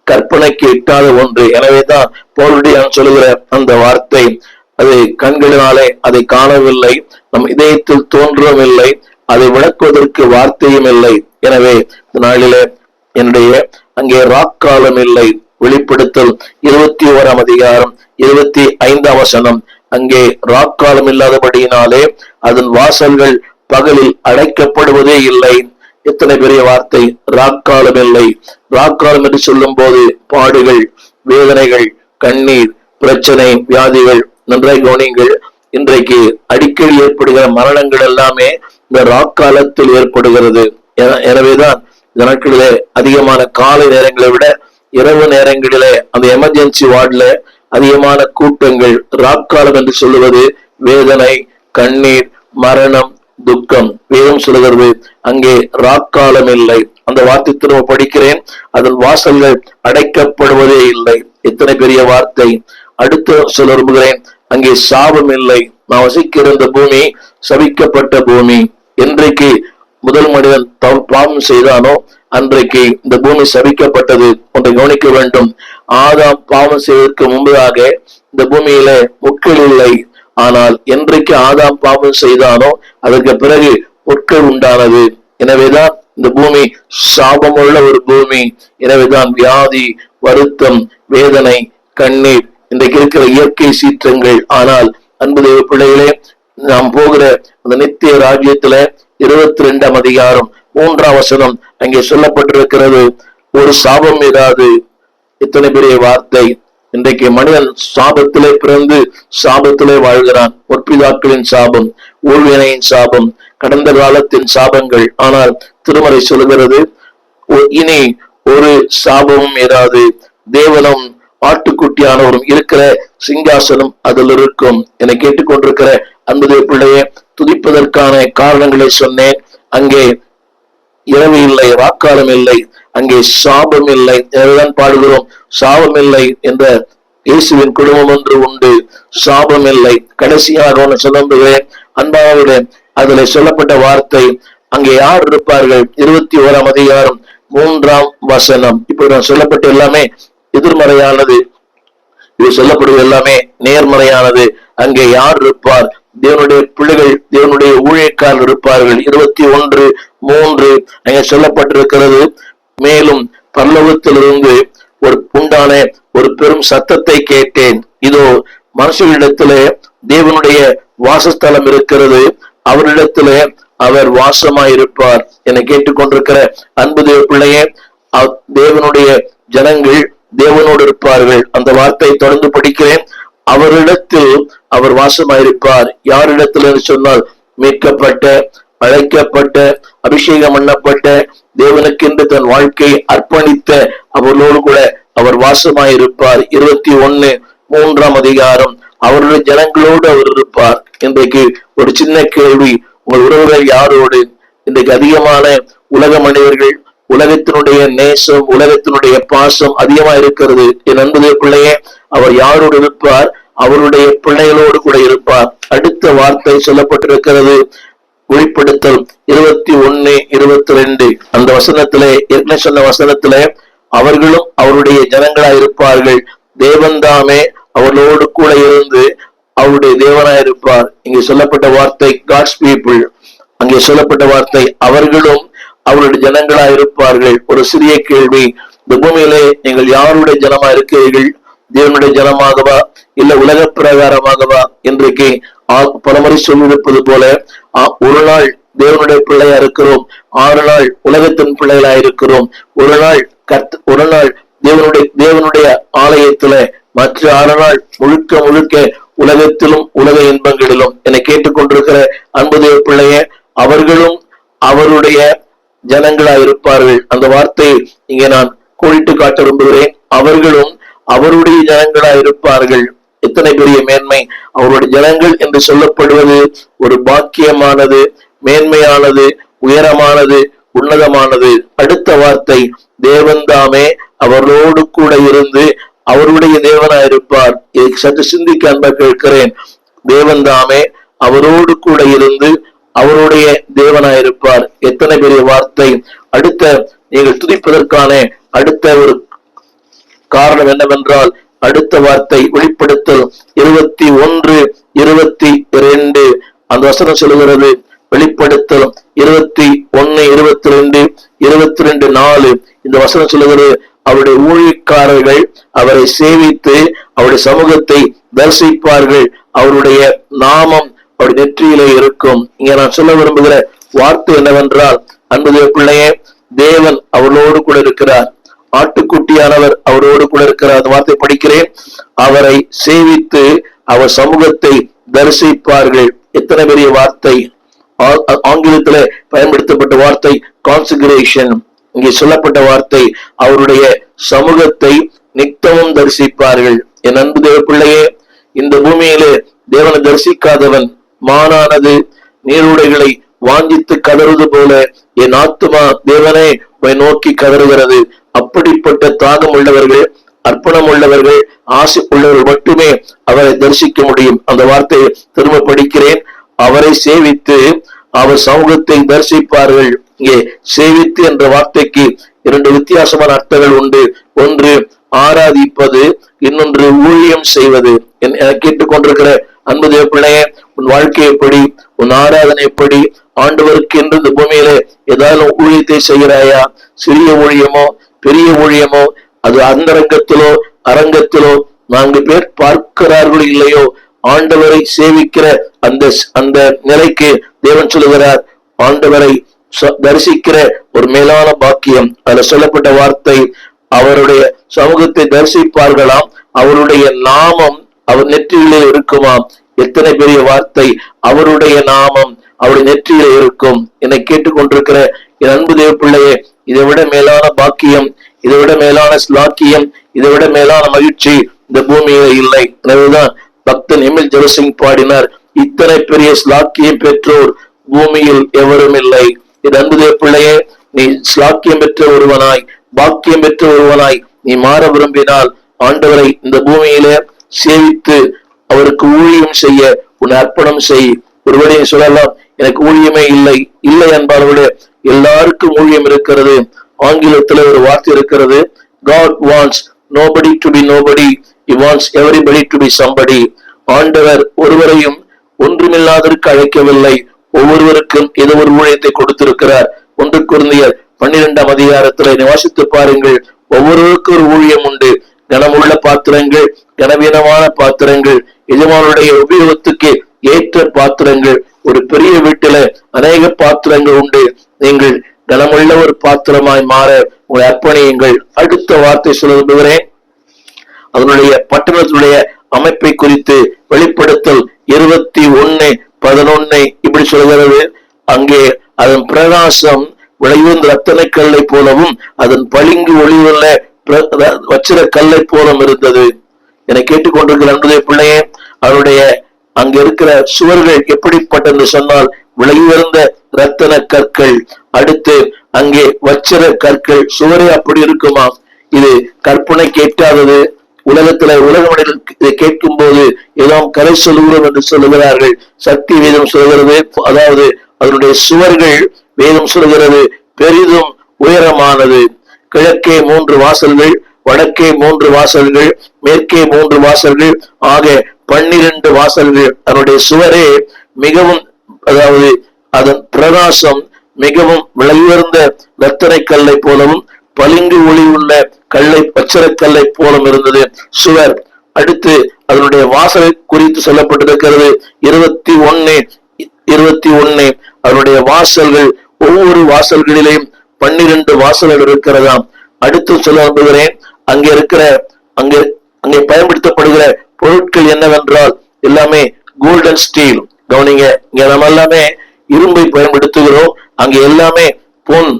கற்பனைக்கு எட்டாத ஒன்று. எனவேதான் பவுலடியான் சொல்லுகிற அந்த வார்த்தை, அது கண்களினாலே அதை காணவில்லை, நம் இதயத்தில் தோன்றவில்லை, அதை விளக்குவதற்கு வார்த்தையும் இல்லை. எனவே இந்த நாளிலே என்னுடைய அங்கே ராக்காலம் இல்லை. வெளிப்படுத்தல் 21 அதிகாரம் 25 வசனம், அங்கே ராக்காலம் இல்லாதபடியினாலே அதன் வாசல்கள் பகலில் அடைக்கப்படுவதே இல்லை. எத்தனை பெரிய வார்த்தை! ராக்காலம் இல்லை. ராக்காலம் என்று சொல்லும் போது பாடுகள், வேதனைகள், கண்ணீர், பிரச்சனை, வியாதிகள். நன்றாய் கவனியுங்கள். இன்றைக்கு அடிக்கடி ஏற்படுகிற மரணங்கள் எல்லாமே இந்த ராக்காலத்தில் ஏற்படுகிறது. எனவேதான் இந்த நாட்களிலே அதிகமான காலை நேரங்களை விட இரவு நேரங்களிலே அந்த எமர்ஜென்சி வார்டுல அதிகமான கூட்டங்கள். ராக்காலம் என்று சொல்லுவது வேதனை, கண்ணீர், மரணம், துக்கம். வேதம் சொல்லுகிறது அங்கே ராக்காலம் இல்லை. அந்த வார்த்தை திரும்ப படிக்கிறேன், அதன் வாசல்கள் அடைக்கப்படுவதே இல்லை. எத்தனை பெரிய வார்த்தை! அடுத்து சொல்ல விரும்புகிறேன், அங்கே சாபம் இல்லை. நான் வசிக்கிற இந்த பூமி சபிக்கப்பட்ட பூமி. என்றைக்கு முதல் மனிதன் பாவம் செய்தானோ அன்றைக்கு இந்த பூமி சபிக்கப்பட்டது. ஒன்றை கவனிக்க வேண்டும். ஆதாம் பாவம் செய்வதற்கு முன்பதாக இந்த பூமியில முட்கள் இல்லை. ஆனால் என்றைக்கு ஆதாம் பாவம் செய்தானோ அதற்கு பிறகு முட்கள் உண்டானது. எனவேதான் இந்த பூமி சாபமுள்ள ஒரு பூமி. எனவேதான் வியாதி, வருத்தம், வேதனை, கண்ணீர், இன்றைக்கு இருக்கிற இயற்கை சீற்றங்கள். ஆனால் அன்பு தேவ பிள்ளைகளே, நாம் போகிற அந்த நித்திய ராஜ்யத்துல 22 அதிகாரம் 3 வசனம் அங்கே சொல்லப்பட்டிருக்கிறது, ஒரு சாபம் இராது. இத்தனை பெரிய வார்த்தை! இன்றைக்கு மனிதன் சாபத்திலே பிறந்து சாபத்திலே வாழ்கிறான். முற்பிதாக்களின் சாபம், ஊழ்வினையின் சாபம், கடந்த காலத்தின் சாபங்கள். ஆனால் திருமறை சொல்லுகிறது இனி ஒரு சாபமும் இராது. தேவனும் ஆட்டுக்குட்டியானவரும் இருக்கிற சிங்காசனம் அதில் இருக்கும். என்னை கேட்டுக்கொண்டிருக்கிற அன்புடைய பிள்ளையே, துதிப்பதற்கான காரணங்களை சொன்னேன். அங்கே இரவு இல்லை, ராக்காலம் இல்லை, அங்கே சாபம் இல்லை. எனவேதான் பாடுகிறோம், சாபம் இல்லை என்ற இயேசுவின் குடும்பம் ஒன்று உண்டு, சாபம் இல்லை. கடைசியாக ஒன்று சொல்லுகிறேன் அன்பானவர்களே, அதுல சொல்லப்பட்ட வார்த்தை, அங்கே யார் இருப்பார்கள்? 21 அதிகாரம் 3 வசனம். இப்போ நான் சொல்லப்பட்ட எல்லாமே எதிர்மறையானது, இது சொல்லப்படுவது எல்லாமே நேர்மறையானது. அங்கே யார் இருப்பார்? தேவனுடைய பிள்ளைகள், தேவனுடைய ஊழியக்காரர் இருப்பார்கள். 21:3 அங்கே சொல்லப்பட்டிருக்கிறது, மேலும் பரலோகத்திலிருந்து ஒரு உண்டான ஒரு பெரும் சத்தத்தை கேட்டேன். இதோ மனுஷர்களிடத்திலே தேவனுடைய வாசஸ்தலம் இருக்கிறது, அவரிடத்திலே அவர் வாசமாயிருப்பார். என்னை கேட்டுக்கொண்டிருக்கிற அன்பு தேவ பிள்ளையே, தேவனுடைய ஜனங்கள் தேவனோடு இருப்பார்கள். அந்த வார்த்தை தொடர்ந்து படிக்கிறேன், அவரிடத்தில் அவர் வாசமாயிருப்பார். யாரிடத்தில் என்று சொன்னால், மீட்கப்பட்ட, அழைக்கப்பட்ட, அபிஷேகம் பண்ணப்பட்ட, தேவனுக்கென்று தன் வாழ்க்கையை அர்ப்பணித்த அவர்களோடு கூட அவர் வாசமாயிருப்பார். 21:3 அதிகாரம், அவருடைய ஜனங்களோடு அவர் இருப்பார். இன்றைக்கு ஒரு சின்ன கேள்வி, உங்கள் உறவுகள் யாரோடு? இன்றைக்கு அதிகமான உலக மனிதர்கள், உலகத்தினுடைய நேசம், உலகத்தினுடைய பாசம் அதிகமா இருக்கிறது. என் அன்புடைய பிள்ளையே, அவர் யாரோடு இருப்பார்? அவருடைய பிள்ளைகளோடு கூட இருப்பார். அடுத்த வார்த்தை சொல்லப்பட்டிருக்கிறது, வெளிப்படுத்தல் 21:22 அந்த வசனத்திலே, ஏற்கனவே சொன்ன வசனத்திலே, அவர்களும் அவருடைய ஜனங்களாய் இருப்பார்கள், தேவன்தாமே அவர்களோடு கூட இருந்து அவருடைய தேவனாயிருப்பார். இங்கே சொல்லப்பட்ட வார்த்தை காட்ஸ் பீப்புள். அங்கே சொல்லப்பட்ட வார்த்தை அவர்களும் அவருடைய ஜனங்களா இருப்பார்கள். ஒரு சிறிய கேள்வி, இந்த பூமியிலே நீங்கள் யாருடைய ஜனமா இருக்கிறீர்கள்? தேவனுடைய ஜனமாகவா இல்ல உலக பிரகாரமாகவா? இன்றைக்கு பலமுறை சொல்லியிருப்பது போல, ஒரு நாள் தேவனுடைய பிள்ளையா இருக்கிறோம், 6 நாள் உலகத்தின் பிள்ளைகளா இருக்கிறோம். ஒரு நாள் தேவனுடைய ஆலயத்துல, மற்ற 6 நாள் முழுக்க முழுக்க உலகத்திலும் உலக இன்பங்களிலும். என்னை கேட்டுக்கொண்டிருக்கிற அன்பு தேவ பிள்ளைய, அவர்களும் அவருடைய ஜனங்களா இருப்பார்கள். அந்த வார்த்தையை இங்கே நான் கோடிட்டு காட்ட விரும்புகிறேன். அவர்களும் அவருடைய ஜனங்களா இருப்பார்கள். எத்தனை பெரிய மேன்மை! அவருடைய ஜனங்கள் என்று சொல்லப்படுவது ஒரு பாக்கியமானது, மேன்மையானது, உயரமானது, உன்னதமானது. அடுத்த வார்த்தை, தேவன்தாமே அவர்களோடு கூட இருந்து அவருடைய தேவனாயிருப்பார். இதை சற்று சிந்திக்க அன்பா கேட்கிறேன். தேவன்தாமே அவரோடு கூட இருந்து அவருடைய தேவனாயிருப்பார். எத்தனை பெரிய வார்த்தை! அடுத்த நீங்கள் துதிப்பதற்கான அடுத்த ஒரு காரணம் என்னவென்றால் அடுத்த வார்த்தை வெளிப்படுத்தல் 21:22 அந்த வசனம் சொல்லுகிறது. வெளிப்படுத்தல் 21:22-22:4 இந்த வசனம் சொல்லுகிறது, அவருடைய ஊழியக்காரர்கள் அவரை சேவித்து அவருடைய சமூகத்தை தரிசிப்பார்கள், அவருடைய நாமம் அவருடைய நெற்றியிலே இருக்கும். இங்க நான் சொல்ல விரும்புகிற வார்த்தை என்னவென்றால், அன்புடைய பிள்ளையே, தேவன் அவரோடு கூட இருக்கிறார், ஆட்டுக்குட்டியானவர் அவரோடு கூட இருக்கிறார். அந்த வார்த்தை படிக்கிறேன், அவரை சேவித்து அவர் சமூகத்தை தரிசிப்பார்கள். எத்தனை பெரிய வார்த்தை! ஆங்கிலத்தில் பயன்படுத்தப்பட்ட வார்த்தை கான்சிகரேஷன், இங்கே சொல்லப்பட்ட வார்த்தை அவருடைய சமூகத்தை நித்தமும் தரிசிப்பார்கள். என் அன்பு தேவ பிள்ளையே, இந்த பூமியிலே தேவனை தரிசிக்காதவன் மானானது நீருடைகளை வாஞ்சித்து கதறுவது போல என் ஆத்துமா தேவனை நோக்கி கதறுகிறது. அப்படிப்பட்ட தாகம் உள்ளவர்கள், அர்ப்பணம் உள்ளவர்கள், ஆசை உள்ளவர்கள் மட்டுமே அவரை தரிசிக்க முடியும். அந்த வார்த்தையை திரும்ப படிக்கிறேன், அவரை சேவித்து அவர் சமூகத்தை தரிசிப்பார்கள். இங்கே சேவித்து என்ற வார்த்தைக்கு இரண்டு வித்தியாசமான அர்த்தங்கள் உண்டு. ஒன்று ஆராதிப்பது, இன்னொன்று ஊழியம் செய்வது. என கேட்டுக்கொண்டிருக்கிற அன்பு தேவ பிள்ளையே, உன் வாழ்க்கை எப்படி, உன் ஆராதனை எப்படி? ஆண்டவருக்கு என்று இந்த பூமியிலே ஏதாவது ஊழியத்தை செய்கிறாயா? சிறிய ஊழியமோ பெரிய ஊழியமோ, அது அந்தரங்கத்திலோ அரங்கத்திலோ 4 பேர் பார்க்கிறார்களோ இல்லையோ, ஆண்டவரை சேவிக்கிற அந்த நிலைக்கு தேவன் சொல்லுகிறார், ஆண்டவரை தரிசிக்கிற ஒரு மேலான பாக்கியம். அதுல சொல்லப்பட்ட வார்த்தை, அவருடைய சமூகத்தை தரிசிப்பார்களாம், அவருடைய நாமம் அவர் நெற்றியிலே இருக்குமாம். எத்தனை பெரிய வார்த்தை! அவருடைய நாமம் அவருடைய நெற்றியிலே இருக்கும். என்னை கேட்டுக்கொண்டிருக்கிற என் அன்பு தேவ பிள்ளையே, இதை விட மேலான பாக்கியம், இதை விட மேலான ஸ்லாக்கியம், இதை விட மேலான மகிழ்ச்சி இந்த பூமியில இல்லை. எனவேதான் பக்தன் எமில் ஜெபசிங் பாடினார், இத்தனை பெரிய ஸ்லாக்கியம் பெற்றோர் பூமியில் எவரும் இல்லை. என் அன்பு தேவ பிள்ளையே, நீ ஸ்லாக்கியம் பெற்ற ஒருவனாய், பாக்கியம் பெற்ற ஒருவனாய் நீ மாற விரும்பினால் ஆண்டவரை இந்த பூமியிலே சேவித்து அவருக்கு ஊழியம் செய்ய உன் அர்ப்பணம் செய். ஒருவரை சொல்லலாம், எனக்கு ஊழியமே இல்லை. இல்லை என்பவர்களே, எல்லாருக்கும் ஊழியம் இருக்கிறது. ஆங்கிலத்தில் ஒரு வார்த்தை இருக்கிறது, God wants nobody to be nobody, he wants everybody to be somebody. ஆண்டவர் ஒருவரையும் ஒன்றுமில்லாதற்கு அழைக்கவில்லை, ஒவ்வொருவருக்கும் ஏதோ ஒரு ஊழியத்தை கொடுத்திருக்கிறார். 1 கொரிந்தியர் 12ஆம் அதிகாரத்தில் வாசித்து பாருங்கள். ஒவ்வொருவருக்கும் ஒரு ஊழியம் உண்டு. கனமுள்ள பாத்திரங்கள், கனவீனமான பாத்திரங்கள், எஜமானுடைய உபயோகத்துக்கு ஏற்ற பாத்திரங்கள். ஒரு பெரிய வீட்டில அநேக பாத்திரங்கள் உண்டு. நீங்கள் கனமுள்ள ஒரு பாத்திரமாய் மாற உங்களை அர்ப்பணியுங்கள். அடுத்த வார்த்தை சொல்லுகிறேன், அதனுடைய பட்டணத்தினுடைய அமைப்பை குறித்து வெளிப்படுத்தல் 21:11 இப்படி சொல்கிறது, அங்கே அதன் பிரகாசம் விளைவுந்த ரத்தன கல்லை போலவும் அதன் பளிங்கு ஒளிவுள்ள வச்சிர கல்லை போலும் இருந்தது. என கேட்டுக்கொண்டிருக்கிற அன்புடைய பிள்ளையே, அவருடைய அங்க இருக்கிற சுவர்கள் எப்படிப்பட்டது சொன்னால், விளைவுந்த ரத்தன கற்கள், அடுத்து அங்கே வச்சிர கற்கள். சுவரே அப்படி இருக்குமா? இது கற்பனை கேட்காதது. உலக மனிதர்கள் இதை கேட்கும் போது ஏதோ கரை சொல்லுகிறோம் என்று சொல்லுகிறார்கள். சக்தி வேதம் சொல்கிறது, அதாவது அதனுடைய சுவர்கள் வேதம் சொல்கிறது பெரிதும் உயரமானது. கிழக்கே 3 வாசல்கள், வடக்கே 3 வாசல்கள், மேற்கே 3 வாசல்கள், ஆக 12 வாசல்கள். அதனுடைய சுவரே மிகவும், அதாவது அதன் பிரகாசம் மிகவும் விலையுயர்ந்த ரத்தனை கல்லை போலவும் பளிங்கு ஒளி உள்ள கல்லை பச்சரக்கல்லை போலும் இருந்தது சுவர். அடுத்து அதனுடைய வாசலை குறித்து சொல்லப்பட்டிருக்கிறது 21:21. அதனுடைய வாசல்கள், ஒவ்வொரு வாசல்களிலேயும் 12 வாசல்கள் இருக்கிறதாம். அடுத்து சொல்ல விரும்புகிறேன், அங்கே பயன்படுத்தப்படுகிற பொருட்கள் என்னவென்றால் எல்லாமே கோல்டன் ஸ்டீல். கவனிங்க, இங்க நம்ம எல்லாமே இரும்பை பயன்படுத்துகிறோம், அங்கே எல்லாமே பொன்.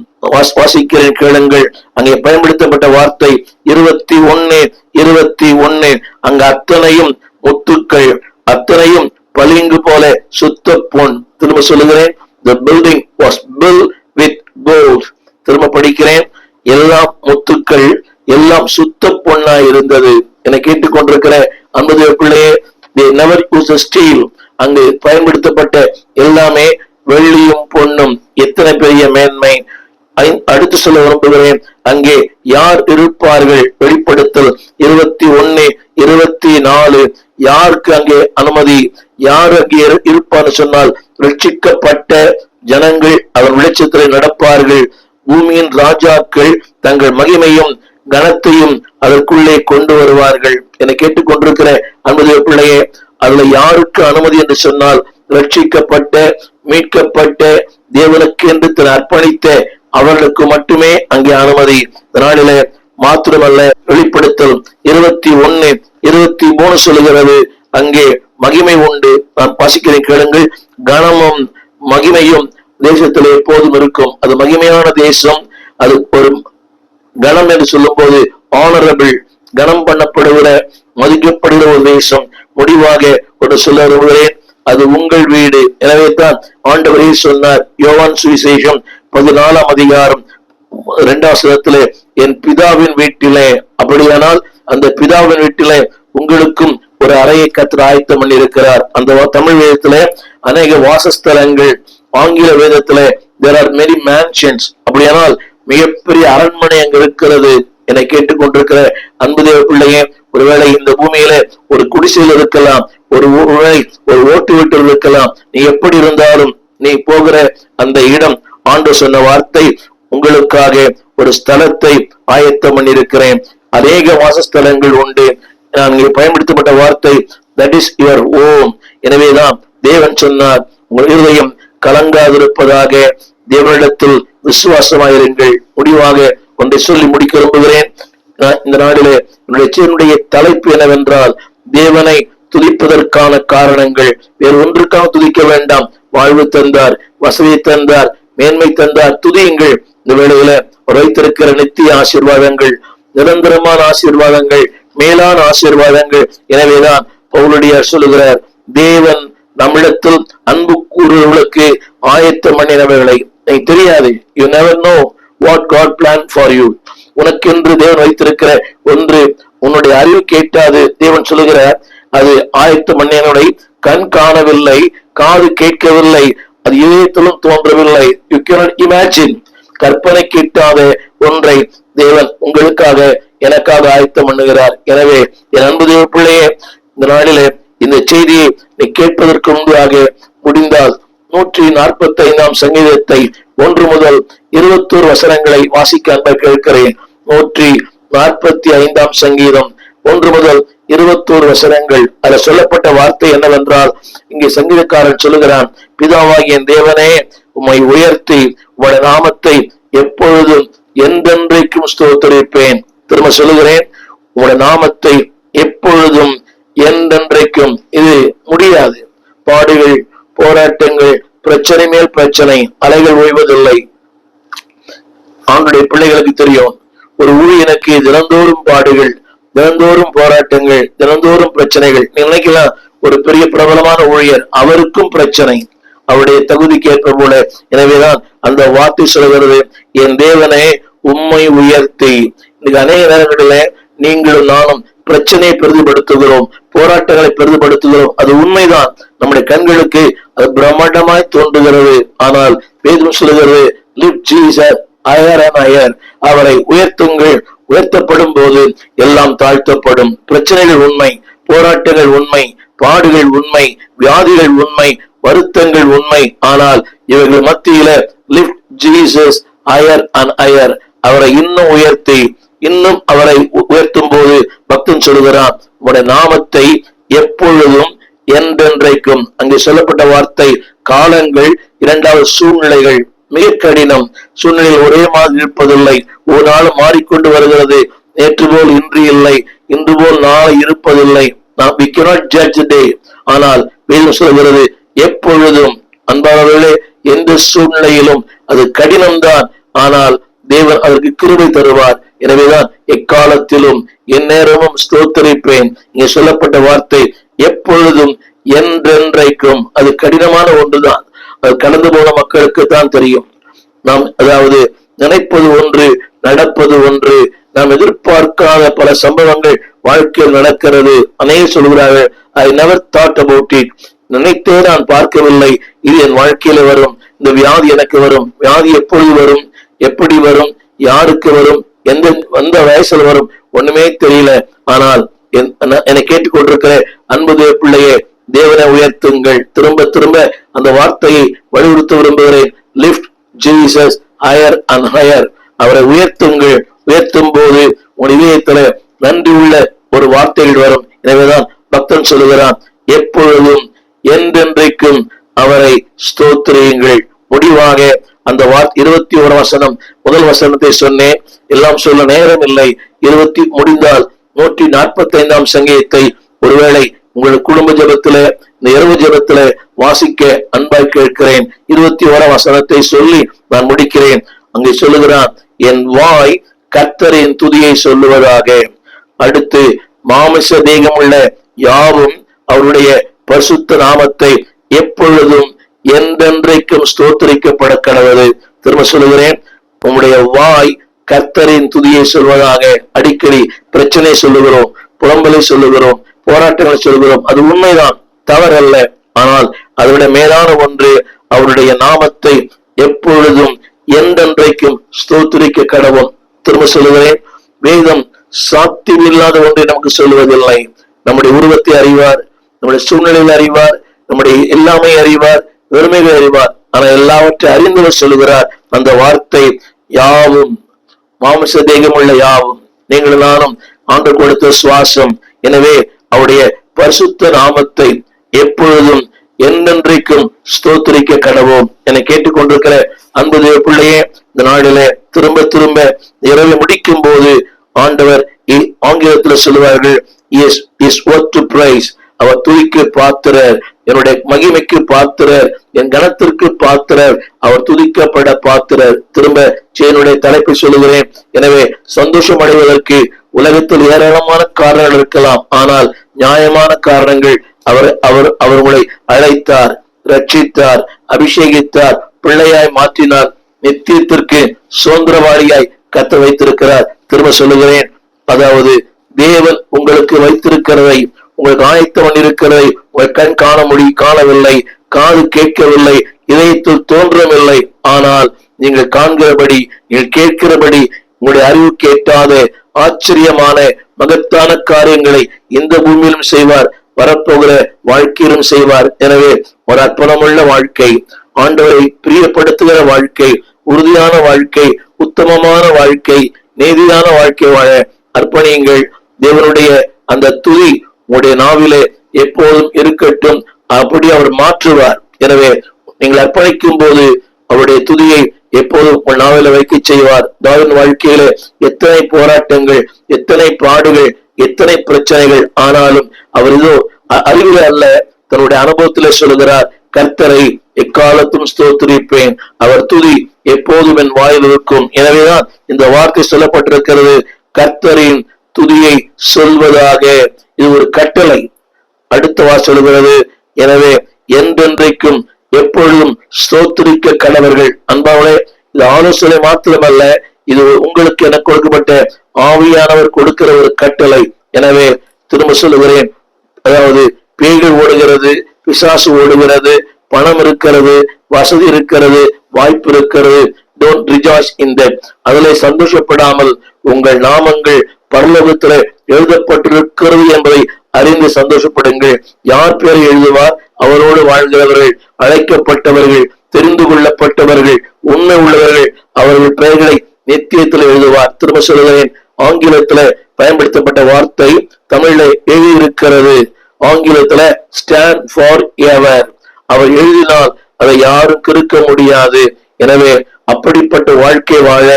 வாசிக்கிறேன் கேளுங்கள், அங்கே பயன்படுத்தப்பட்ட வார்த்தை 21:21. அங்க அத்தனையும் முத்துக்கள், அத்தனையும் பளிங்கு போல சுத்த பொன். திரும்ப சொல்லுகிறேன், the building was built with gold. திரும்ப படிக்கிறேன், எல்லாம் முத்துக்கள், எல்லாம் சுத்த பொன்னாய் இருந்தது. என கேட்டுக்கொண்டிருக்கிற அன்புடைய பிள்ளையே, they never use the steel. அங்கு பயன்படுத்தப்பட்ட எல்லாமே வெள்ளியும் பொன்னும். எத்தனை பெரிய மேன்மை! அடுத்து சொல்ல விரும்புகிறேன், அங்கே யார் இருப்பார்கள்? வெளிப்படுத்தல் 21:24. யாருக்கு அங்கே அனுமதி? யார் அங்கே இருப்பான்னு சொன்னால், ரட்சிக்கப்பட்ட ஜனங்கள் அவர் வெளிச்சத்திலே நடப்பார்கள். பூமியின் ராஜாக்கள் தங்கள் மகிமையும் கனத்தையும் அதற்குள்ளே கொண்டு வருவார்கள். என கேட்டுக்கொண்டிருக்கிற அன்புடைய பிள்ளையே, அதுல யாருக்கு அனுமதி என்று சொன்னால், ரட்சிக்கப்பட்ட மீட்கப்பட்ட தேவனுக்கு என்று தன் அர்ப்பணித்த அவர்களுக்கு மட்டுமே அங்கே அனுமதி. நாளில மாத்திரமல்ல, வெளிப்படுத்தல் 21:23 சொல்லுகிறது, அங்கே மகிமை உண்டு. நான் வாசிக்கிறேன், கேளுங்கள். கனமும் மகிமையும் தேசத்தில் எப்போதும் இருக்கும். அது மகிமையான தேசம். அது ஒரு கனம் என்று சொல்லும் போது ஆனரபிள், கனம் பண்ணப்படுகிற, மதிக்கப்படுகிற ஒரு தேசம். முடிவாக ஒரு சொல்ல விரும்புகிறேன், அது உங்கள் வீடு. எனவே தான் ஆண்டவரே சொன்னார், யோவான் சுவிசேஷம் 14:2 என் பிதாவின் வீட்டிலே, அப்படியானால் அந்த பிதாவின் வீட்டிலே உங்களுக்கும் ஒரு அறையை கர்த்தர் ஆயத்தம் பண்ணி இருக்கிறார். அந்த தமிழ் வேதத்திலே அநேக வாசஸ்தலங்கள், ஆங்கில வேதத்திலே there are many mansions. அப்படியானால் மிகப்பெரிய அரண்மனை அங்கு இருக்கிறது. என்னை கேட்டுக்கொண்டிருக்கிற அன்பு தேவ பிள்ளையே, ஒருவேளை இந்த பூமியில ஒரு குடிசையில் இருக்கலாம், ஒரு ஓட்டு வீட்டில் இருக்கலாம். நீ எப்படி இருந்தாலும் நீ போகிற அந்த இடம், ஆண்டவர் சொன்ன வார்த்தை, உங்களுக்காக ஒரு ஸ்தலத்தை ஆயத்தம் பண்ணியிருக்கிறேன். அநேக வாசஸ்தலங்கள் உண்டு. நான் இங்கே பயன்படுத்தப்பட்ட வார்த்தை that is your home. எனவேதான் தேவன் சொன்னார், உங்கள் இருதயம் கலங்காதிருப்பதாக தேவனிடத்தில் விசுவாசமாயிருங்கள். முடிவாக ஒன்றை சொல்லி முடிக்க விரும்புகிறேன். இந்த நாளிலே என்னுடைய தலைப்பு என்னவென்றால், தேவனை துதிப்பதற்கான காரணங்கள். வேறு ஒன்றுக்காக துதிக்க வேண்டாம். வாழ்வு தந்தார், வசதியை தந்தார், மேன்மை தந்தார், துதியுங்கள். இந்த வேளையில வைத்திருக்கிற நித்திய ஆசீர்வாதங்கள், நிரந்தரமான ஆசீர்வாதங்கள், மேலான ஆசீர்வாதங்கள். எனவேதான் பவுலடியார் சொல்லுகிறார், தேவன் நம்மிடத்தில் அன்பு கூறுவர்களுக்கு ஆயத்தம் பண்ணினவர்களை நீ தெரியாது. You never know what God plan for you. உனக்கென்று தேவன் வைத்திருக்கிற ஒன்று உன்னுடைய அறிவு கேட்டாது. தேவன் சொல்லுகிறார், அது ஆயத்தம் பண்ணினவரை கண் காணவில்லை, காது கேட்கவில்லை, அது இதயத்திலும் தோன்றவில்லை. You cannot imagine. கற்பனை கேட்டாத ஒன்றை தேவன் உங்களுக்காக எனக்காக ஆயத்தம் பண்ணுகிறார். எனவே என் அன்பு தேவ பிள்ளையே, இந்த நாளிலே இந்த செய்தியை நீ கேட்பதற்கு முன்பாக முடிந்தால் 145 சங்கீதத்தை 1 முதல் 21 வசனங்களை வாசிக்க அன்பை கேட்கிறேன். 145 சங்கீதம் 1 முதல் 21 வசனங்கள். அதில் சொல்லப்பட்ட வார்த்தை என்னவென்றால், இங்கே சங்கீதக்காரன் சொல்லுகிறான், பிதாவாகிய தேவனே, உம்மை உயர்த்தி உம்முடைய நாமத்தை எப்பொழுதும் என்றென்றைக்கும் ஸ்தோத்திரிப்பேன். திரும்ப சொல்லுகிறேன், உம்முடைய நாமத்தை எப்பொழுதும் என்றென்றைக்கும். இது முடியாது. பாடுகள், போராட்டங்கள், பிரச்சனை மேல் பிரச்சனை, அலைகள் ஓய்வதில்லை. ஆண்டுடைய பிள்ளைகளுக்கு தெரியும், ஒரு ஊழியனுக்கு தினந்தோறும் பாடுகள், தினந்தோறும் போராட்டங்கள், தினந்தோறும் பிரச்சனைகள். நீ நினைக்கலாம், ஒரு பெரிய பிரபலமான ஊழியர், அவருக்கும் பிரச்சனை, அவருடைய தகுதிக்கு ஏற்ப போல. எனவேதான் அந்த வார்த்தை சொல்கிறது, என் தேவனே உம்மை உயர்த்தி. இன்னைக்கு அநேக நேரங்களில நீங்களும் நானும் பிரச்சனையை பெரிதுபடுத்துகிறோம், போராட்டங்களை பெரிதுபடுத்துகிறோம். அது உண்மைதான், நம்முடைய கண்களுக்கு அது பிரம்மாண்டமாய் தோன்றுகிறது. ஆனால் வேதம் சொல்லுகிறது, lift Jesus higher and higher. அவரை உயர்த்துங்கள். உயர்த்தப்படும் போது எல்லாம் தாழ்த்தப்படும். பிரச்சனைகள் உண்மை, போராட்டங்கள் உண்மை, பாடுகள் உண்மை, வியாதிகள் உண்மை, வருத்தங்கள் உண்மை. ஆனால் இவர்கள் மத்தியில lift Jesus higher and higher. அவரை இன்னும் உயர்த்தி, இன்னும் அவரை உயர்த்தும் போது பக்தன் சொல்கிறான், உடைய நாமத்தை எப்பொழுதும் என்றென்றைக்கும். அங்கே சொல்லப்பட்ட வார்த்தை காலங்கள், இரண்டாவது சூழ்நிலைகள் மிக கடினம். சூழ்நிலைகள் ஒரே மாதிரி இருப்பதில்லை, ஒரு நாள் மாறிக்கொண்டு வருகிறது. நேற்று போல் இன்று இல்லை, இன்று போல் நாளை இருப்பதில்லை. நாம் we cannot judge the day. ஆனால் வேதம் சொல்கிறது எப்பொழுதும். அன்பானவர்களே, எந்த சூழ்நிலையிலும் அது கடினம்தான், ஆனால் தேவன் அதற்கு கிருபை தருவார். எனவேதான் எக்காலத்திலும் என் நேரமும் ஸ்தோத்திரிப்பேன். இங்கே சொல்லப்பட்ட வார்த்தை எப்பொழுதும் என்றென்றைக்கும். அது கடினமான ஒன்றுதான். அது கடந்து போன மக்களுக்கு தான் தெரியும். நாம் அதாவது நினைப்பது ஒன்று, நடப்பது ஒன்று. நாம் எதிர்பார்க்காத பல சம்பவங்கள் வாழ்க்கையில் நடக்கிறது. அநேக சொல்கிறார்கள், I never thought about it. நினைத்தே நான் பார்க்கவில்லை, இது என் வாழ்க்கையில வரும். இந்த வியாதி எனக்கு வரும். வியாதி எப்பொழுது வரும், எப்படி வரும், யாருக்கு வரும், எந்த வயசுல வரும் ஒண்ணுமே தெரியல. ஆனால் என்னை கேட்டுக்கொண்டிருக்கிற அன்பு பிள்ளையே, தேவனை உயர்த்துங்கள். திரும்ப திரும்ப அந்த வார்த்தையை வலியுறுத்த விரும்புகிறேன். Lift Jesus higher and higher. அவரை உயர்த்துங்கள். உயர்த்தும் போது உன் இதயத்துல நன்றி உள்ள ஒரு வார்த்தைகள் வரும். எனவேதான் பக்தன் சொல்லுகிறான், எப்பொழுதும் என்றென்றைக்கும் அவரை ஸ்தோத்திரியுங்கள். முடிவாக அந்த 21 வசனம், முதல் வசனத்தை சொன்னேன், எல்லாம் சொல்ல நேரம் இல்லை. முடிந்தால் 145 சங்கீதத்தை ஒருவேளை உங்கள் குடும்ப ஜபத்துல, இந்த இரவு ஜபத்துல வாசிக்க அன்பாய் கேட்கிறேன். 21 வசனத்தை சொல்லி நான் முடிக்கிறேன். அங்கே சொல்லுகிறான், என் வாய் கர்த்தரின் துதியை சொல்லுவதாக. அடுத்து, மாமிச தேகமுள்ள யாவும் அவருடைய பரிசுத்த நாமத்தை எப்பொழுதும் என்றென்றைக்கும் ஸ்தோத்திரிக்கப்பட கடவுது. திரும்ப சொல்லுகிறேன், உங்களுடைய வாய் கர்த்தரின் துதியை சொல்வதாக. அடிக்கடி பிரச்சனை சொல்லுகிறோம், புலம்பலை சொல்லுகிறோம், போராட்டங்களை சொல்லுகிறோம். அது உண்மைதான், தவறல்ல. ஆனால் அதோட மேலான ஒன்று, அவருடைய நாமத்தை எப்பொழுதும் என்றென்றைக்கும் ஸ்தோத்திரிக்க கடவுள். திரும்ப சொல்லுகிறேன், வேதம் சாத்தியமில்லாத ஒன்றை நமக்கு சொல்லுவதில்லை. நம்முடைய உருவத்தை அறிவார், நம்முடைய சூழ்நிலையில் அறிவார், நம்முடைய எல்லாமே அறிவார், பெருமைகள் அறிவார். ஆனா எல்லாவற்றை அறிந்தவர் சொல்லுகிறார், அந்த வார்த்தை யாவும், மாமிச தேகமுள்ள யாவும், நீங்கள் நானும் ஆண்டு கொடுத்த சுவாசம். எனவே அவருடைய பரிசுத்த நாமத்தை எப்பொழுதும் என்றென்றைக்கும் ஸ்தோத்திரிக்க கடவோம். என்னை கேட்டுக்கொண்டிருக்கிற அன்பு தேவ பிள்ளையே, இந்த நாளில திரும்ப திரும்ப இரவு முடிக்கும் போது ஆண்டவர் ஆங்கிலத்தில் சொல்லுவார்கள், is worth to praise. அவர் துதிக்கு பாத்திரர், என்னுடைய மகிமைக்கு பாத்திரர், என் கனத்திற்கு பாத்திரர், அவர் துதிக்கப்பட பாத்திரர். திரும்ப என்னுடைய தலைப்பை சொல்லுகிறேன். எனவே சந்தோஷம் அடைவதற்கு உலகத்தில் ஏராளமான காரணங்கள் இருக்கலாம். ஆனால் நியாயமான காரணங்கள். அவர் உங்களை அழைத்தார், ரட்சித்தார், அபிஷேகித்தார், பிள்ளையாய் மாற்றினார், நித்தியத்திற்கு சுதந்திரவாளியாய் கத்த வைத்திருக்கிறார். திரும்ப சொல்லுகிறேன், அதாவது தேவன் உங்களுக்கு வைத்திருக்கிறதை, உங்களுக்கு ஆயத்தம் பண்ணிருக்கிறதை உங்கள் கண் காணவில்லை, காது கேட்கவில்லை, இதயத்தில் தோன்றவில்லை. ஆனால் நீங்கள் காண்கிறபடி, நீங்கள் கேட்கிறபடி, உங்களுடைய அறிவு கேட்டாத ஆச்சரியமான மகத்தான காரியங்களை இந்த பூமியிலும் செய்வார், வரப்போகிற வாழ்க்கையிலும் செய்வார். எனவே ஒரு அர்ப்பணமுள்ள வாழ்க்கை, ஆண்டவரை பிரியப்படுத்துகிற வாழ்க்கை, உறுதியான வாழ்க்கை, உத்தமமான வாழ்க்கை, நீதியான வாழ்க்கை வாழ அர்ப்பணியுங்கள். தேவனுடைய அந்த துதி உங்களுடைய நாவிலே எப்போதும் இருக்கட்டும். அப்படி அவர் மாற்றுவார். எனவே நீங்கள் அர்ப்பணிக்கும் போது அவருடைய துதியை எப்போதும் உங்கள் நாவில வைக்க செய்வார். தாவீதின் வாழ்க்கையில எத்தனை போராட்டங்கள், எத்தனை பாடுகள், எத்தனை பிரச்சனைகள், ஆனாலும் அவர் இதோ அறிவில அல்ல, தன்னுடைய அனுபவத்திலே சொல்லுகிறார், கர்த்தரை எக்காலத்தும் ஸ்தோத்திரிப்பேன், அவர் துதி எப்போதும் என் வாயில் இருக்கும். எனவேதான் இந்த வார்த்தை சொல்லப்பட்டிருக்கிறது, கர்த்தரின் துதியை சொல்வதாக. இது ஒரு கட்டளை. அடுத்த சொல்லுகிறது, எனவே என்றென்றைக்கும் எப்பொழுதும் ஸ்தோத்திரிக்க கடவர்கள். அன்பாவளே, இது ஆலோசனை மாத்திரமல்ல, இது உங்களுக்கு என கொடுக்கப்பட்ட ஆவியானவர் கொடுக்கிற ஒரு கட்டளை. எனவே திரும்ப சொல்லுகிறேன், அதாவது பேய்கள் ஓடுகிறது, பிசாசு ஓடுகிறது, பணம் இருக்கிறது, வசதி இருக்கிறது, வாய்ப்பு இருக்கிறது. Don't rejoice in that. அதிலே சந்தோஷப்படாமல் உங்கள் நாமங்கள் பரலோகத்திலே எழுதப்பட்டிருக்கிறது என்பதை அறிந்து சந்தோஷப்படுங்கள். யார் பேரை எழுதுவார்? அவரோடு வாழ்கிறவர்கள், அழைக்கப்பட்டவர்கள், தெரிந்து கொள்ளப்பட்டவர்கள், உண்மை உள்ளவர்கள், அவர்கள் பெயர்களை நித்தியத்தில் எழுதுவார். திரும்ப சொல்கிறேன், ஆங்கிலத்துல பயன்படுத்தப்பட்ட வார்த்தை தமிழ்ல எழுதியிருக்கிறது. ஆங்கிலத்துல ஸ்டாண்ட் ஃபார் எவர். அவர் எழுதினால் அதை யாரும் கிறுக்க முடியாது. எனவே அப்படிப்பட்ட வாழ்க்கை வாழ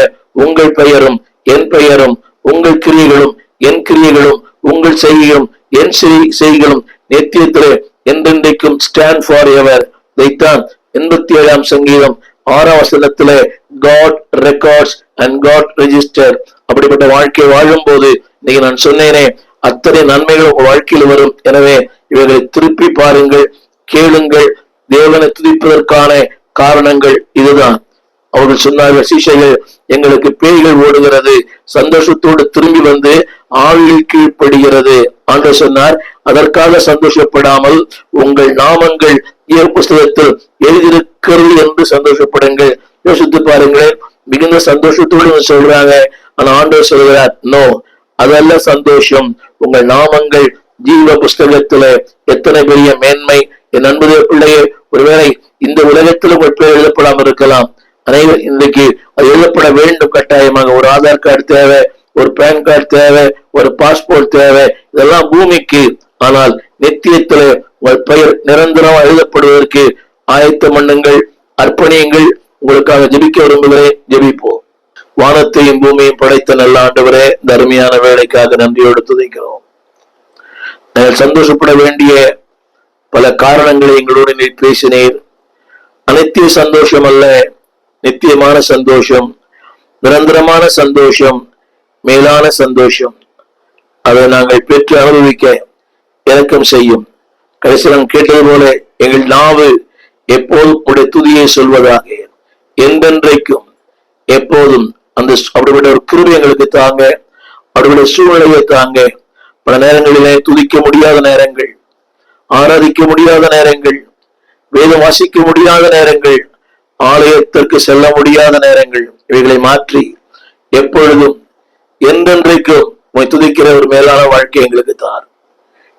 உங்கள் பெயரும் என் பெயரும், உங்கள் கிரியைகளும் என் கிரியைகளும், உங்கள் செய்கையும் என் செய்கைகளும் நித்தியத்திலே என்றென்றைக்கும் ஸ்டாண்ட் ஃபார் எவர். இதைத்தான் 87ஆம் சங்கீதம் 6ஆம் வசனத்திலே God records and God register. அப்படிப்பட்ட வாழ்க்கை வாழும் போது இன்னைக்கு நான் சொன்னேனே, அத்தனை நன்மைகள் உங்க வாழ்க்கையில் வரும். எனவே இவர்களை திருப்பி பாருங்கள், கேளுங்கள். தேவனை துதிப்பதற்கான காரணங்கள் இதுதான். அவர்கள் சொன்னார்கள், சீஷைகள், எங்களுக்கு பேய்கள் ஓடுகிறது, சந்தோஷத்தோடு திரும்பி வந்து ஆவியில் கீழ்ப்படுகிறது. ஆண்டவர் சொன்னார், அதற்காக சந்தோஷப்படாமல் உங்கள் நாமங்கள் புஸ்தகத்தில் எழுதியிருக்கிறது என்று சந்தோஷப்படுங்கள். யோசித்து பாருங்களேன், மிகுந்த சந்தோஷத்தோடு சொல்றாங்க. ஆனா ஆண்டவர் சொல்கிறார், நோ, அதல்ல சந்தோஷம். உங்கள் நாமங்கள் ஜீவ புஸ்தகத்துல எத்தனை பெரிய மேன்மை. என் நண்புடைய பிள்ளையே, ஒருவேளை இந்த உலகத்தில் உங்கள் பேர் எழுதப்படாமல் இருக்கலாம். அனைவரும் இன்றைக்கு அது எழுதப்பட வேண்டும் கட்டாயமாக. ஒரு ஆதார் கார்டு தேவை, ஒரு பேன் கார்டு தேவை, ஒரு பாஸ்போர்ட் தேவை. இதெல்லாம் பூமிக்கு. ஆனால் நித்தியத்துல உங்கள் பெயர் நிரந்தரம் எழுதப்படுவதற்கு ஆயத்தம் பண்ணுங்கள், அர்ப்பணியுங்கள். உங்களுக்காக ஜெபிக்க விரும்புகிறேன். ஜெபிப்போம். வானத்தையும் பூமியையும் படைத்த நல்ல ஆண்டவரே, இந்த அருமையான வேலைக்காக நன்றியோடு துதிக்கிறோம். நாங்கள் சந்தோஷப்பட வேண்டிய பல காரணங்களை எங்களோடு நீ பேசினீர். அனைத்திய சந்தோஷம் அல்ல, நித்தியமான சந்தோஷம், நிரந்தரமான சந்தோஷம், மேலான சந்தோஷம். அதை நாங்கள் பெற்று அனுபவிக்க இறக்கம் செய்யும். கடைசியில் நாம் கேட்டது போல எங்கள் நாவு எப்போதும் உடைய துதியை சொல்வதாக, என்றென்றைக்கும் எப்போதும் அந்த அப்படிப்பட்ட ஒரு கிருபை எங்களுக்கு தாங்க. அப்படிப்பட்ட சூழ்நிலையை தாங்க. பல நேரங்களிலே துதிக்க முடியாத நேரங்கள், ஆராதிக்க முடியாத நேரங்கள், வேதம் வாசிக்க முடியாத நேரங்கள், ஆலயத்திற்கு செல்ல முடியாத நேரங்கள், இவைகளை மாற்றி எப்பொழுதும் என்றென்றைக்கும் துதிக்கிற ஒரு மேலான வாழ்க்கை எங்களுக்கு தார்.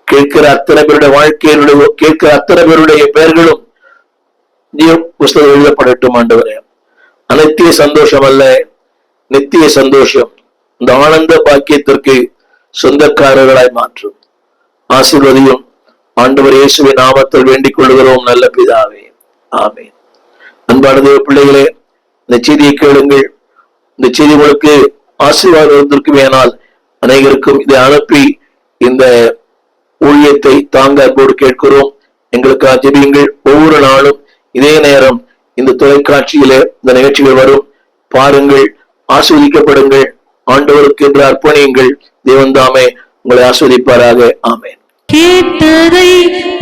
கேட்கிற அத்தனை பேருடைய வாழ்க்கையினுடைய கேட்கிற அத்தனை பேருடைய பெயர்களும் புஸ்தகம் எழுதப்படட்டும் ஆண்டவரே. அனைத்திய சந்தோஷம் அல்ல, நித்திய சந்தோஷம், இந்த ஆனந்த பாக்கியத்திற்கு சொந்தக்காரர்களாய் மாற்றும். ஆசீர்வதியும் ஆண்டவர் இயேசுவின் நாமத்தில் வேண்டிக் கொள்கிறோம் நல்ல பிதாவே, ஆமென். அன்பான தேவ பிள்ளைகளே, இந்த செய்தியை கேளுங்கள். இந்த செய்தி உங்களுக்கு ஆசீர்வாதம் இருந்திருக்கும். ஏனால் அனைவருக்கும் இதை அனுப்பி இந்த ஊழியத்தை தாங்க அன்போடு கேட்கிறோம். எங்களுக்காக ஜெபியுங்கள். ஒவ்வொரு நாளும் இதே நேரம் இந்த தொலைக்காட்சியிலே இந்த நிகழ்ச்சிகள் வரும். பாருங்கள், ஆஸ்வதிக்கப்படுங்கள். ஆண்டவருக்கு என்று அர்ப்பணியுங்கள். தேவன் தாமே உங்களை ஆஸ்வதிப்பாராக. ஆமென். கேட்டதை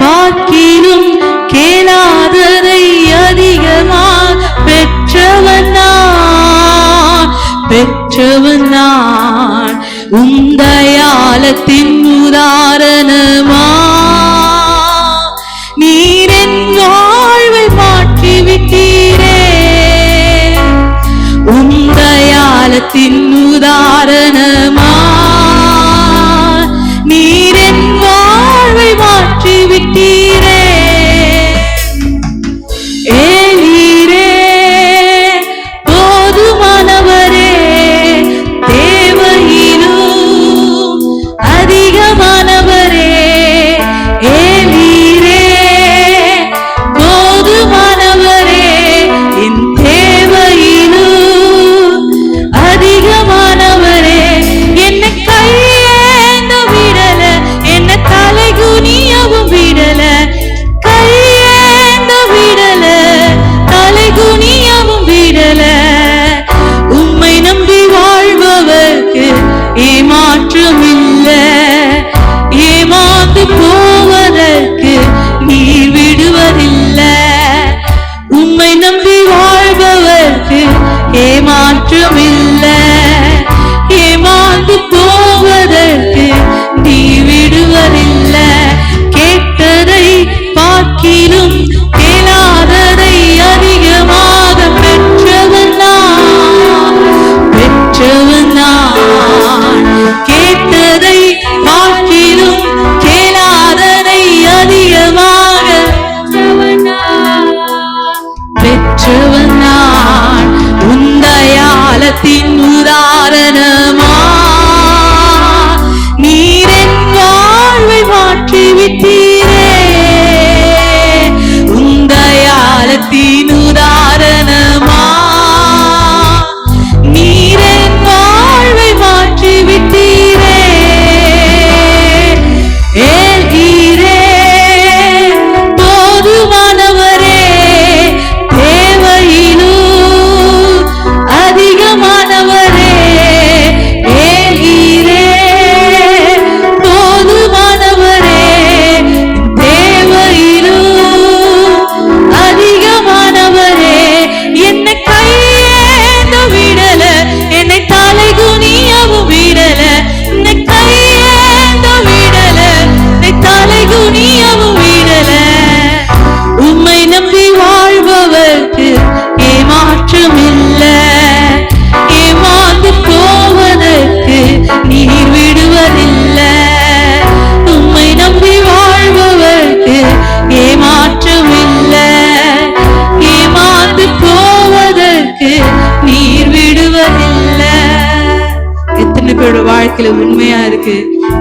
பார்க்கிலும் கேளாததை அதிகமாக பெற்றவன் நான் உந்தயாலத்தின் உதாரணமா. நீர் என் வாழ்வை மாற்றிவிட்டீரே, உந்தயாலத்தின் உதாரணமா. நீர் என் வாழ்வை மாற்றிவிட்டீரே. ஏலீரே, போதுமானவரே, தேவையிலும் அதிகமானவரே. ஏலீரே, போதுமானவரே, என் தேவையிலும் அதிகமானவரே. என்னை கையேந்த விடல, என்ன தலை குனியவும் விடல, கையேந்த விடல, தலை குனியவும் விடல. உம்மை நம்பி வாழ்பவர்க்கு ஏமாற்றம் இல்ல, ஏமாந்து போவதற்கு நீர் விடுவதில்ல. உம்மை நம்பி வாழ்பவர்க்கு ஏமாற்றம் இல்ல, ஏமாந்து போவதற்கு நீ விடுவதில்ல. கேட்டதை பார்க்கிலும் கேளாததை அதிகமாக பெற்றவன் நான். கேட்டதை பார்க்கிலும் கேளாததை அதிகமாக பெற்றவன் நான் உந்தயாலத்தின் உதாரணமா. நீர் என் வாழ்வை மாற்றிவிட்டீரே, உந்தயாலத்தின் உதாரணமா. நீர் என் வாழ்வை மாற்றிவிட்டீரே. ஏலீரே, போதுமானவரே, தேவையிலும் அதிகமானவரே. நம்மளோட வாழ்க்கையில உண்மையா இருக்கு.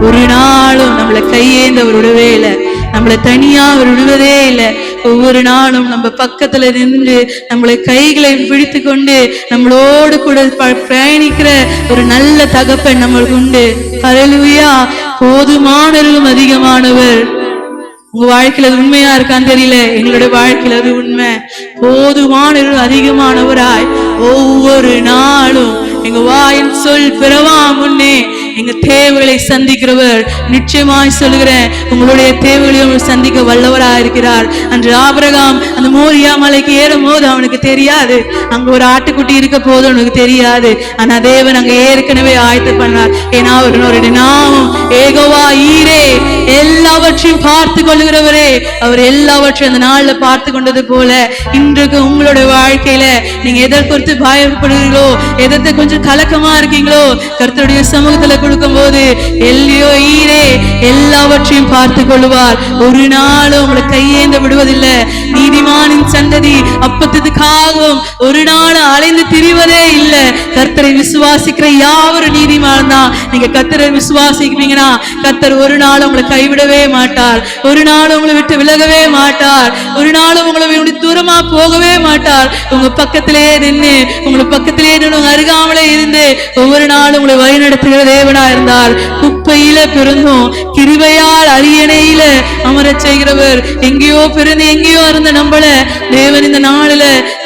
ஒரு நாளும் நம்மளை கையேந்து அவர் விடவே இல்லை, நம்மளை தனியா அவர் விடுவதே இல்லை. ஒவ்வொரு நாளும் நம்ம பக்கத்துல நின்று நம்மளை கைகளை பிடித்து கொண்டு நம்மளோடு கூட பயணிக்கிற ஒரு நல்ல தகப்பன் நம்மளுக்கு உண்டு. ஹல்லேலூயா. போதுமானவரும் அதிகமானவர். உங்க வாழ்க்கையில அது உண்மையா இருக்கான்னு தெரியல, எங்களுடைய வாழ்க்கையில அது உண்மை. போதுமானவரும் அதிகமானவராய் ஒவ்வொரு நாளும் எங்க வாயின் சொல் பிறவா முன்னே எங்க தேவைகளை சந்திக்கிறவர். நிச்சயமாய் சொல்லுகிறேன், உங்களுடைய தேவைகளையும் சந்திக்க வல்லவராக இருக்கிறார். அன்று ஆபிரகாம் அந்த மோரியா மலைக்கு ஏறும் போது அவனுக்கு தெரியாது அங்க ஒரு ஆட்டுக்குட்டி இருக்க போது அவனுக்கு தெரியாது. ஆனா தேவன் அங்க ஏற்கனவே ஆயத்த பண்ணார். ஏன்னா அவருடைய நாமம் ஏகோவா ஈரே, எல்லாவற்றையும் பார்த்து கொள்ளுகிறவரே. அவர் எல்லாவற்றையும் அந்த நாள்ல பார்த்து கொண்டது போல இன்றைக்கு உங்களுடைய வாழ்க்கையில நீங்க எதை குறித்து பயப்படுகிறீங்களோ, எதை கொஞ்சம் கலக்கமா இருக்கீங்களோ, கர்த்தருடைய சமூகத்துல கொடுக்கும் போது எல்லையோ ஈரே எல்லாவற்றையும் பார்த்து கொள்வார். ஒரு நாளும் உங்களை கையேந்த விடுவதில்லை. நீதிமானின் சந்ததி அப்பத்துக்காகவும் ஒரு நாள் அலைந்து திரிவதே இல்லை. கர்த்தரை விசுவாசிக்கிற யாவரும் நீதிமான் தான். நீங்க கர்த்தரை விசுவாசிக்கிறீங்கன்னா கர்த்தர் ஒரு நாள் உங்களை கைவிடவே மாட்டார், ஒரு நாள் உங்களை விட்டு விலகவே மாட்டார், ஒரு நாளும் உங்களை விட்டு தூரமா போகவே மாட்டார். உங்க பக்கத்திலே நின்று உங்களை பக்கத்திலே நின்று அருகாமலே இருந்து ஒவ்வொரு நாளும் உங்களை வழி நடத்துகிற தேவனா இருந்தார். குப்பையில பிறந்தோம், கிருபையால் அரியணையில அமரச் செய்கிறவர். எங்கேயோ பிறந்து எங்கேயோ இருந்த நம்மள தேவன் இந்த நாளில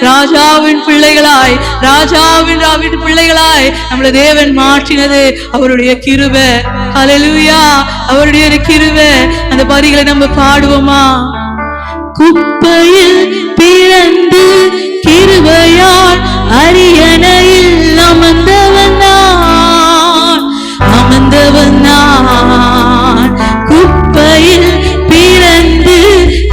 ராஜாவின் பிள்ளைகளாய், ராஜாவின் பிள்ளைகளாய் நம்மளை தேவன் மாற்றினது அவருடைய கிருபை. ஹல்லேலூயா. அவருடைய கிருபை. அந்த வரிகளை நம்ம பாடுவோமா? குப்பையில் பிறந்து கிருபையால் அரியணையில் அமர்ந்தவன் நான், அமர்ந்தவன் நான். குப்பையில் பிறந்து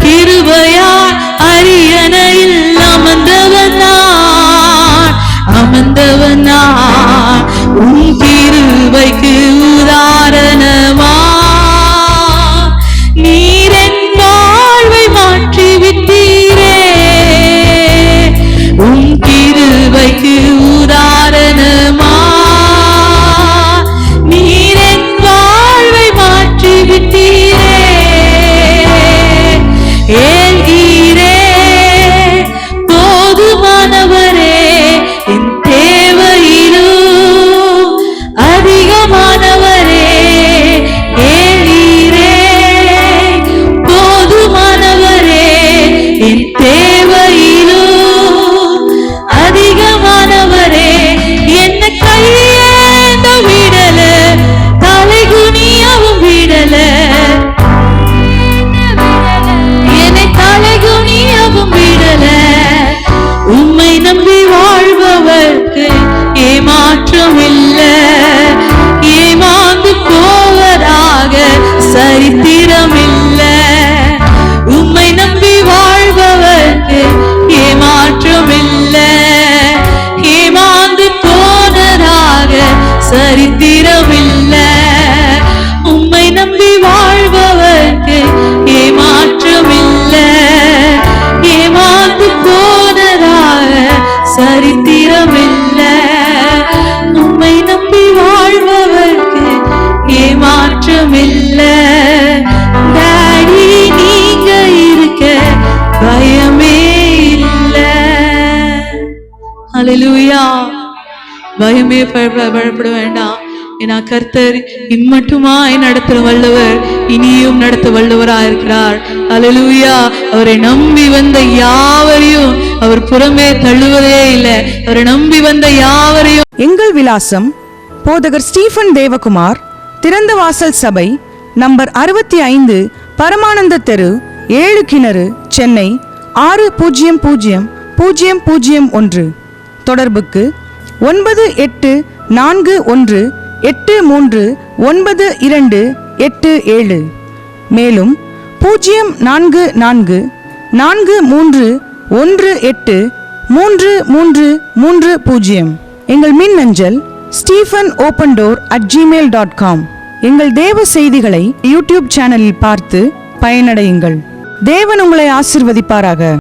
கிருபையால் அரியணையில் அமர்ந்தவன் நான், அமர்ந்தவன் நான். உன் கிருபைக்கு உதாரணமா நீரென் வாழ்வை மாற்றி விட்டீரே. உன் கிருபைக்கு உதாரணமா நீரென் வாழ்வை மாற்றி விட்டீரே. ஏல்கீரே போதுமானவரே, என் தேவையிலும் அதிகமானவரே. ஏல்கீரே போதுமானவரே, என் தேவையிலும் அதிகமானவரே. என்ன கையேந்த விடல, தலை குனியவும் விடல, என்னை தலை குனியவும் விடல. உம்மை நம்பி வாழ்பவர்க்கு ஏமாற்றம் இல்லை, ஏமாந்து போவதாக சரித்திரம் இல்லை. உம்மை நம்பி வாழ்பவர்க்கு ஏமாற்றம் இல்லை, ஏமாந்து போனதாக சரித்திரம் இல்லை. உம்மை நம்பி வாழ்பவர்க்கு ஏமாற்றம் இல்லை, ஏமாந்து போனதாக சரித்திரம் இல்லை. உம்மை நம்பி வாழ்பவர்க்கு ஏமாற்றம் இல்லை. டாடி நீங்க இருக்க பயமே இல்லை. ஹல்லேலூயா. பயமே பயப்பட வேண்டாம். ஏன்னா கர்த்தர் இம்மட்டுமாய் நடத்த வல்லவர், இனியும் நடத்த வல்லவரா இருக்கிறார். ஹல்லேலூயா. அவரை நம்பி வந்த யாவரையும் அவர் புறமே தள்ளுவதே இல்லை. அவரை நம்பி வந்த யாவரையும். எங்கள் விலாசம் போதகர் ஸ்டீஃபன் தேவகுமார், திறந்த வாசல் சபை, நம்பர் 65, பரமானந்த தெரு, 7 கிணறு, சென்னை 600001. தொடர்புக்கு 9841839287. மேலும் 0444183330. எங்கள் மின்னஞ்சல் stephenopendor@gmail.com. எங்கள் தேவ செய்திகளை யூடியூப் சேனலில் பார்த்து பயனடையுங்கள். தேவன் உங்களை ஆசீர்வதிப்பாராக.